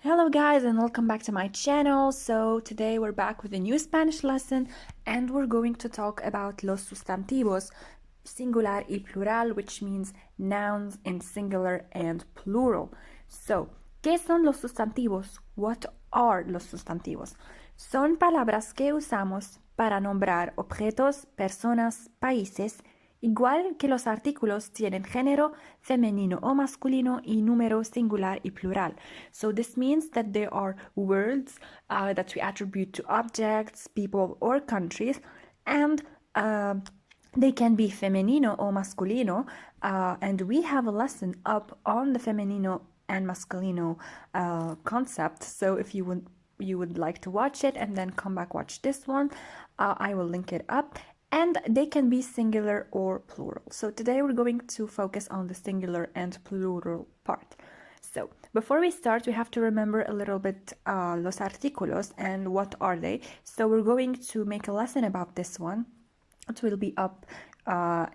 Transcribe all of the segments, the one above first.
Hello guys and welcome back to my channel. So today we're back with a new Spanish lesson and we're going to talk about los sustantivos, singular y plural, which means nouns in singular and plural. So, ¿qué son los sustantivos? What are los sustantivos? Son palabras que usamos para nombrar objetos, personas, países. Igual que los artículos tienen género, femenino o masculino y número singular y plural. So this means that there are words that we attribute to objects, people or countries, and they can be femenino or masculino, and we have a lesson up on the femenino and masculino concept. So if you would like to watch it and then come back watch this one, I will link it up. And they can be singular or plural. So today we're going to focus on the singular and plural part. So before we start, we have to remember a little bit los artículos and what are they. So we're going to make a lesson about this one. It will be up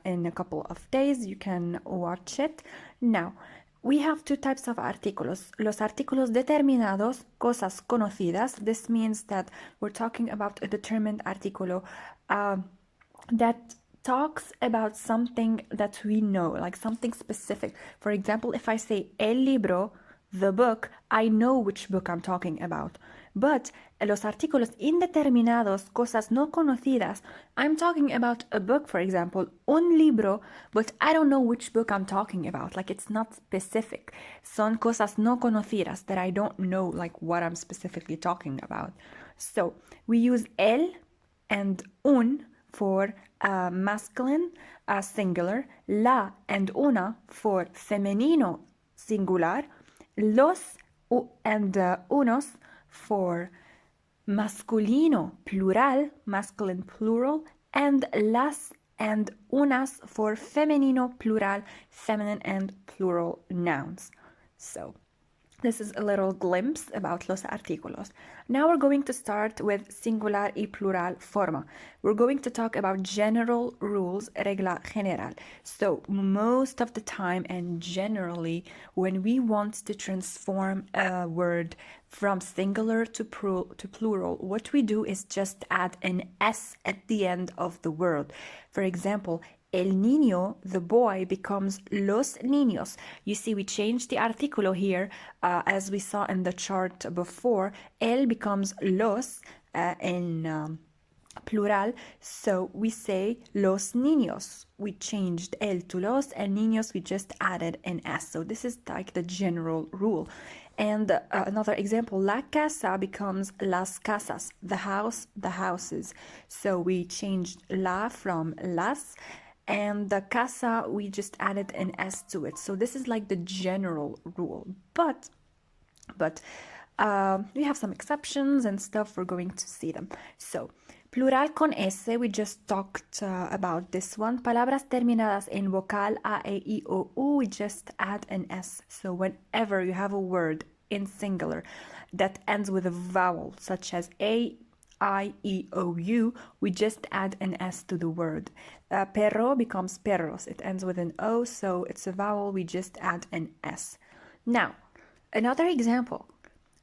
in a couple of days. You can watch it. Now, we have two types of artículos. Los artículos determinados, cosas conocidas. This means that we're talking about a determined artículo that talks about something that we know, like something specific. For example, if I say el libro, the book, I know which book I'm talking about. But los artículos indeterminados, cosas no conocidas, I'm talking about a book, for example, un libro, but I don't know which book I'm talking about. Like, it's not specific. Son cosas no conocidas that I don't know, like, what I'm specifically talking about. So we use el and un for masculine, singular, la and una for femenino, singular, los and unos for masculino, plural, masculine, plural, and las and unas for femenino, plural, feminine and plural nouns. So this is a little glimpse about los artículos. Now we're going to start with singular y plural forma. We're going to talk about general rules, regla general. So most of the time and generally, when we want to transform a word from singular to plural, what we do is just add an S at the end of the word. For example, el niño, the boy, becomes los niños. You see, we changed the artículo here, as we saw in the chart before. El becomes los in plural, so we say los niños. We changed el to los, and niños we just added an S. So this is like the general rule. And another example, la casa becomes las casas, the house, the houses. So we changed la from las, and the casa, we just added an S to it. So this is like the general rule. But we have some exceptions and stuff. We're going to see them. So, plural conese, we just talked about this one. Palabras terminadas en vocal a, e, I, o, u, we just add an S. So whenever you have a word in singular that ends with a vowel, such as a, I, E, O, U, we just add an S to the word. Perro becomes perros. It ends with an O, so it's a vowel. We just add an S. Now, another example.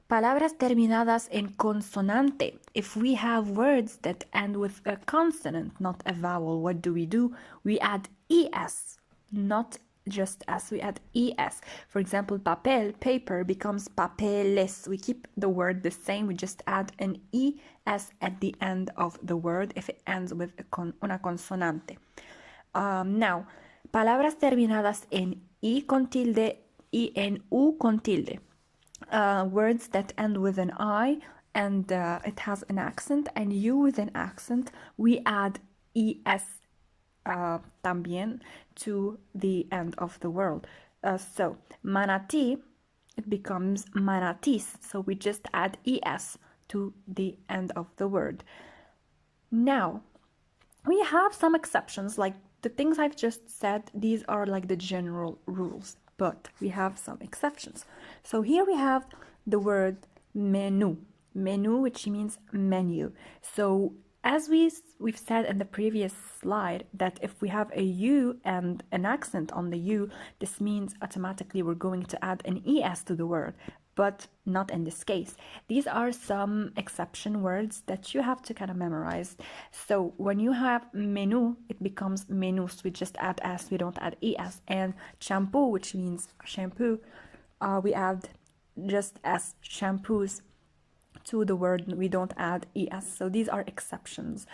Palabras terminadas en consonante. If we have words that end with a consonant, not a vowel, what do? We add ES, not just S, we add ES. For example, papel, paper, becomes papeles. We keep the word the same, we just add an ES at the end of the word if it ends with una consonante. Now, palabras terminadas en I con tilde y en U con tilde. Words that end with an I and it has an accent, and U with an accent, we add ES también to the end of the word. So manatí, it becomes manatis. So we just add ES to the end of the word. Now, we have some exceptions, like the things I've just said. These are like the general rules, but we have some exceptions. So here we have the word menu, which means menu. So as we've said in the previous slide, that if we have a U and an accent on the U, this means automatically we're going to add an ES to the word. but not in this case. These are some exception words that you have to kind of memorize. So when you have menu, it becomes menus. We just add s, we don't add es. And shampoo, which means shampoo, we add just s, shampoos, to the word. We don't add es. So these are exceptions.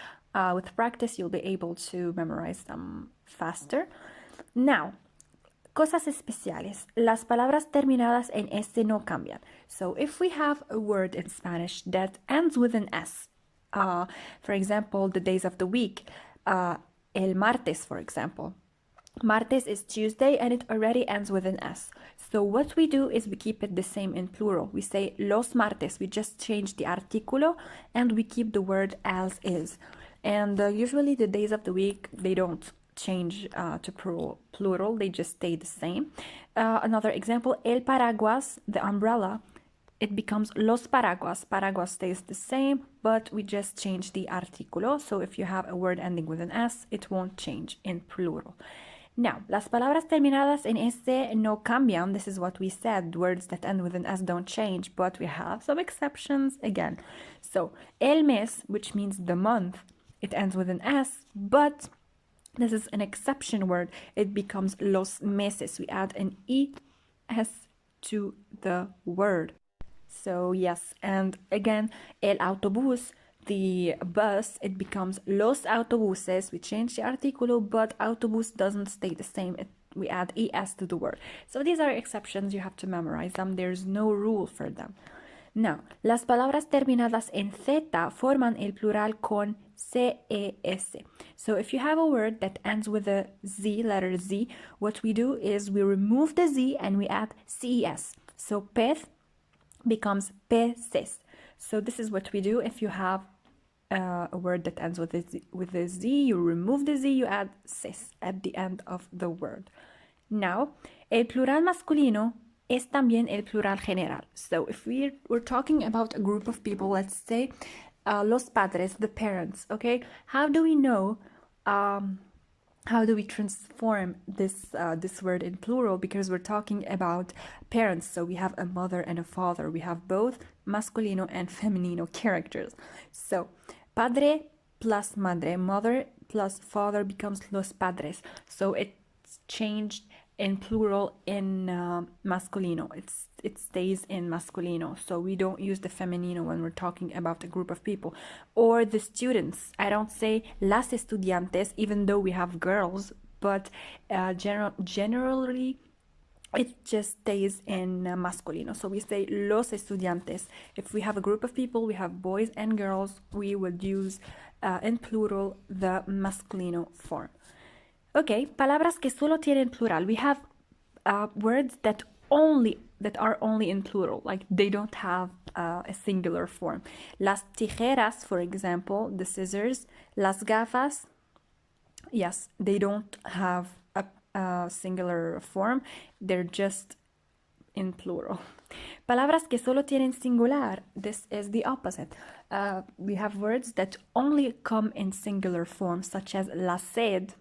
With practice, you'll be able to memorize them faster. Now, cosas especiales. Las palabras terminadas en este no cambian. So if we have a word in Spanish that ends with an S, for example, the days of the week, el martes, for example. Martes is Tuesday and it already ends with an S. So what we do is we keep it the same in plural. We say los martes. We just change the articulo and we keep the word as is. And usually the days of the week, they don't change to plural. They just stay the same. Another example, el paraguas, the umbrella, it becomes los paraguas. Paraguas stays the same, but we just change the artículo. So if you have a word ending with an S, it won't change in plural. Now, las palabras terminadas en este no cambian. This is what we said. Words that end with an S don't change, but we have some exceptions again. So, el mes, which means the month, it ends with an S, but this is an exception word. It becomes los meses. We add an es to the word. So yes, and again, el autobús, the bus, it becomes los autobuses. We change the artículo, but autobús doesn't stay the same. We add es to the word. So these are exceptions. You have to memorize them. There's no rule for them. Now, las palabras terminadas en z forman el plural con ces. So if you have a word that ends with a z, letter z, what we do is we remove the z and we add ces. So pez becomes peces. So this is what we do. If you have a word that ends with a z, you remove the z, you add ces at the end of the word. Now, el plural masculino es también el plural general. So if we're talking about a group of people, let's say los padres, the parents, okay? How do we know, how do we transform this word in plural? Because we're talking about parents. So we have a mother and a father. We have both masculino and femenino characters. So padre plus madre, mother plus father becomes los padres. So it's changed in plural in masculino. It stays in masculino. So we don't use the femenino when we're talking about a group of people. Or the students. I don't say las estudiantes, even though we have girls, but generally it just stays in masculino. So we say los estudiantes. If we have a group of people, we have boys and girls, we would use in plural the masculino form. Okay, palabras que solo tienen plural. We have words that are only in plural, like they don't have a singular form. Las tijeras, for example, the scissors. Las gafas, yes, they don't have a singular form. They're just in plural. Palabras que solo tienen singular. This is the opposite. We have words that only come in singular form, such as la sed,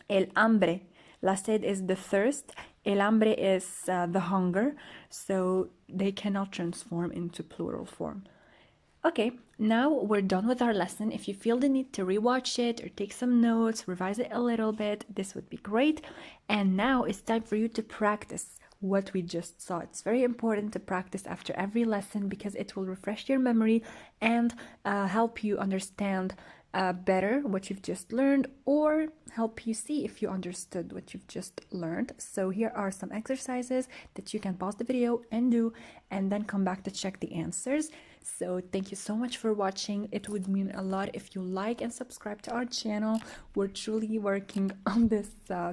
el hambre. La sed is the thirst. El hambre is the hunger. So they cannot transform into plural form. Okay, now we're done with our lesson. If you feel the need to rewatch it or take some notes, revise it a little bit, this would be great. And now it's time for you to practice what we just saw. It's very important to practice after every lesson because it will refresh your memory and help you understand better what you've just learned, or help you see if you understood what you've just learned. So here are some exercises that you can pause the video and do, and then come back to check the answers. So thank you so much for watching. It would mean a lot if you like and subscribe to our channel. We're truly working on this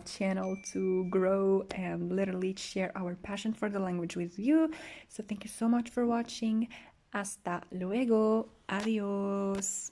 channel to grow and literally share our passion for the language with you. So thank you so much for watching. Hasta luego. Adios.